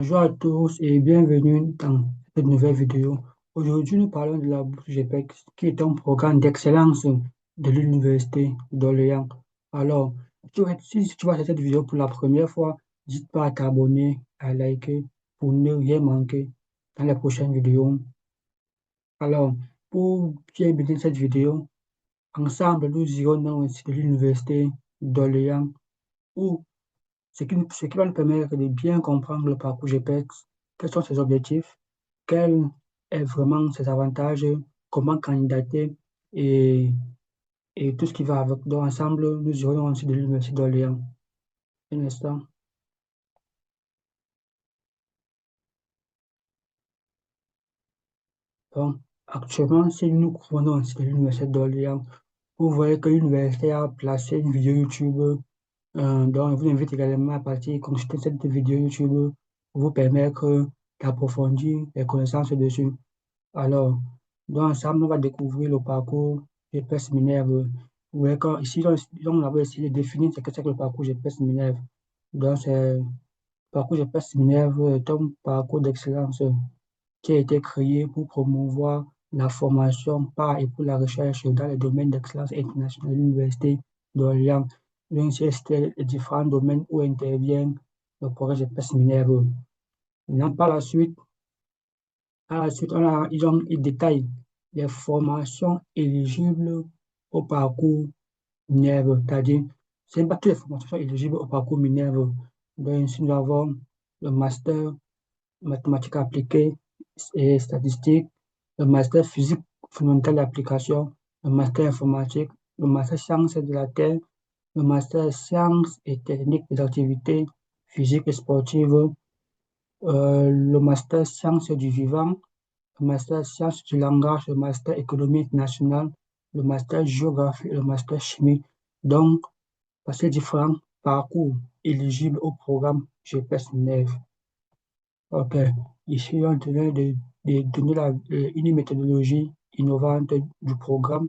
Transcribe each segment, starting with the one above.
Bonjour à tous et bienvenue dans cette nouvelle vidéo. Aujourd'hui, nous parlons de la bourse GPEX, qui est un programme d'excellence de l'Université d'Orléans. Alors, si tu vois cette vidéo pour la première fois, n'hésite pas à t'abonner, à liker pour ne rien manquer dans les prochaines vidéos. Alors, pour bien mener cette vidéo, ensemble, nous irons dans le site de l'Université d'Orléans où ce qui va nous permettre de bien comprendre le parcours GPEX, quels sont ses objectifs, quels est vraiment ses avantages, comment candidater et, et tout ce qui va avec. Donc, ensemble, nous irons aussi de l'Université d'Orléans. Un instant. Donc, actuellement, si nous prenons aussi de l'Université d'Orléans, vous voyez que l'université a placé une vidéo YouTube. Donc, je vous invite également à partir consulter cette vidéo YouTube pour vous permettre d'approfondir les connaissances dessus. Alors, dans ensemble, on va découvrir le parcours GPS Minerve. Vous voyez ici, on avait essayé de définir ce que c'est que le parcours GPS Minerve. Donc, le parcours GPS Minerve est un parcours d'excellence qui a été créé pour promouvoir la formation par et pour la recherche dans les domaines d'excellence internationale de l'Université d'Orléans. Donc, c'est les différents domaines où intervient le projet GPS Minerve. Maintenant, par la suite, ils détaillent les formations éligibles au parcours Minerve, c'est-à-dire, ce n'est pas toutes les formations sont éligibles au parcours Minerve. Donc, ici, nous avons le master mathématiques appliquées et statistiques, le master physique fondamentale d'application, le master informatique, le master sciences de la Terre, le master sciences et techniques des activités physiques et sportives, le master sciences du vivant, le master sciences du langage, le master économie internationale, le master géographie et le master chimie. Donc, par ces différents parcours éligibles au programme GPS 9. OK. Ici, on tenait de donner une méthodologie innovante du programme.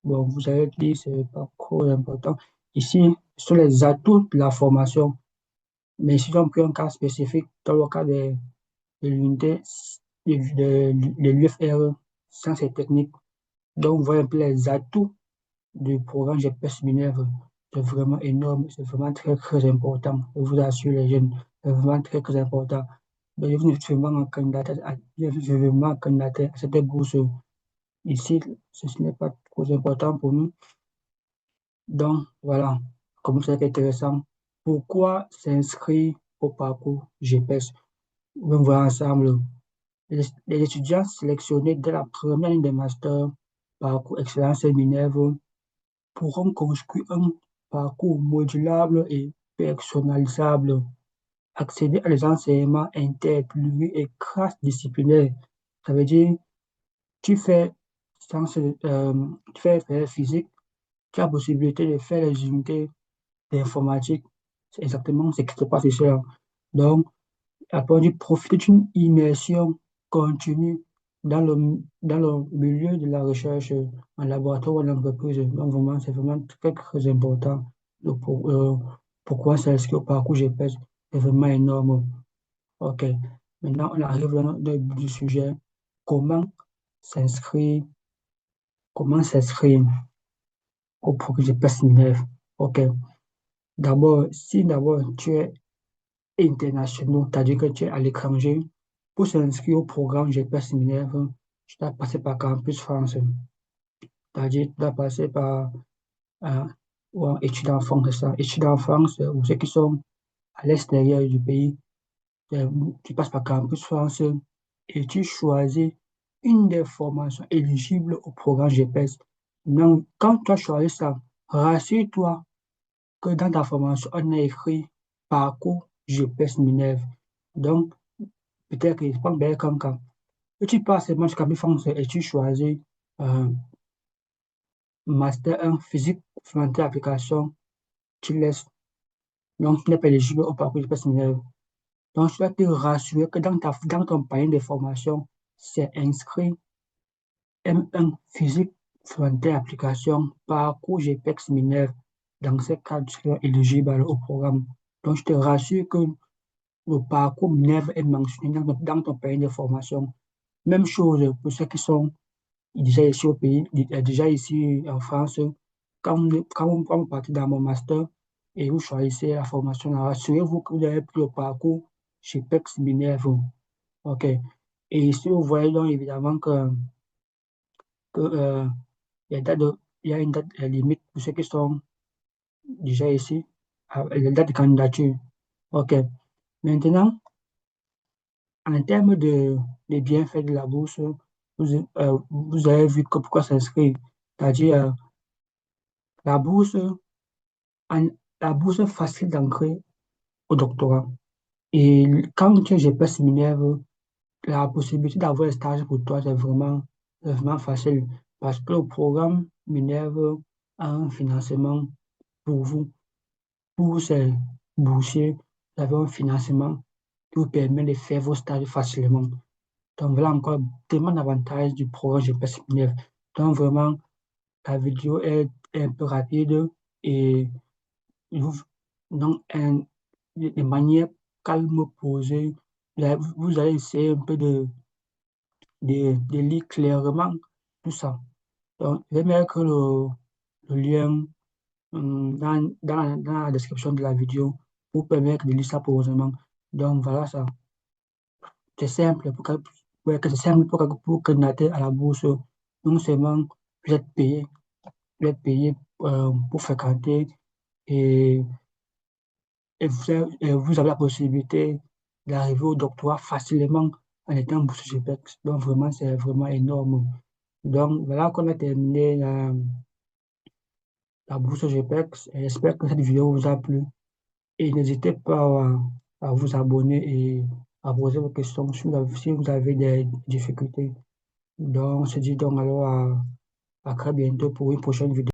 Bon, vous avez dit, c'est pas trop important. Ici, ce sont les atouts de la formation. Mais si on prend un cas spécifique, dans le cas de l'unité de l'UFR, sciences et techniques, donc vous voyez un peu les atouts du programme GPS Minerve. C'est vraiment énorme, c'est vraiment très, très important. Je vous assure, les jeunes, c'est vraiment très, très important. Donc, je vous invite vraiment à candidater à cette bourse. Ici, ce n'est pas trop important pour nous. Donc, voilà, comme c'est intéressant. Pourquoi s'inscrire au parcours GPS? On va voir ensemble. Les étudiants sélectionnés dès la première année des masters, parcours excellence et Minerve, pourront construire un parcours modulable et personnalisable, accéder à des enseignements inter, pluri et cross-disciplinaires. Ça veut dire, tu fais, sciences, tu fais physique, tu as la possibilité de faire les unités d'informatique. C'est exactement ce qui se passe ici. Donc, après, on profiter d'une immersion continue dans le milieu de la recherche en laboratoire ou en entreprise. Donc, vraiment, c'est vraiment très, très important. Pourquoi s'inscrire au parcours GPS, c'est vraiment énorme. OK. Maintenant, on arrive dans le but du sujet. Comment s'inscrire, comment s'inscrire au programme GPS 9? OK. D'abord, tu es international, c'est-à-dire que tu es à l'étranger, pour s'inscrire au programme GPS Minerve, tu dois passer par Campus France, c'est-à-dire tu dois passer par euh, ou études en France, c'est ça. Études en France, ou ceux qui sont à l'extérieur du pays, euh, tu passes par Campus France et tu choisis une des formations éligibles au programme GPS. Donc, quand tu as choisi ça, rassure-toi que dans ta formation, on a écrit parcours GPS Minerve. Donc, peut-être que c'est pas bien comme quand. Et tu passes seulement jusqu'à mi-France et tu choisis euh, Master 1 physique, fondamentale application, tu laisses. Donc, tu n'es pas éligible au parcours GPS Minerve. Donc, je dois te rassurer que dans ton panier de formation, c'est inscrit M1 physique, fondamentale application, parcours GPEX Minerve. Dans ce cas, tu seras éligible au programme. Donc, je te rassure que le parcours Minerve est mentionné dans ton pays de formation. Même chose pour ceux qui sont déjà ici au pays, déjà ici en France. Quand vous partez dans mon master et vous choisissez la formation, assurez-vous que vous avez pris le parcours chez PEX Minerve. OK. Et si vous voyez donc évidemment que il y a il y a une date limite pour ceux qui sont déjà ici, la date de candidature. OK. Maintenant, en termes des bienfaits de la bourse, vous avez vu que pourquoi s'inscrire. C'est-à-dire, la bourse, en- la bourse est facile d'entrer au doctorat. Et quand j'ai pas séminaire, la possibilité d'avoir un stage pour toi, c'est vraiment facile. Parce que le programme Minerve a un financement pour vous. Pour ces boursiers, vous avez un financement qui vous permet de faire vos stages facilement. Donc voilà encore tellement d'avantages du programme GPS Minerve. Donc vraiment, la vidéo est un peu rapide et vous, donc de manière calme, posée, vous allez essayer un peu de lire clairement tout ça. Donc, je vais mettre le lien dans la description de la vidéo pour permettre de lire ça posément. Donc voilà ça. C'est simple ouais, que c'est simple pour candidater à la bourse. Non seulement vous êtes payé, vous êtes payé pour fréquenter et, et vous avez la possibilité d'arriver au doctorat facilement en étant boursier GPEX. Donc vraiment, c'est vraiment énorme. Donc voilà qu'on a terminé la bourse GPEX. Et j'espère que cette vidéo vous a plu. Et n'hésitez pas à vous abonner et à poser vos questions si vous avez des difficultés. Donc, on se dit donc alors à très bientôt pour une prochaine vidéo.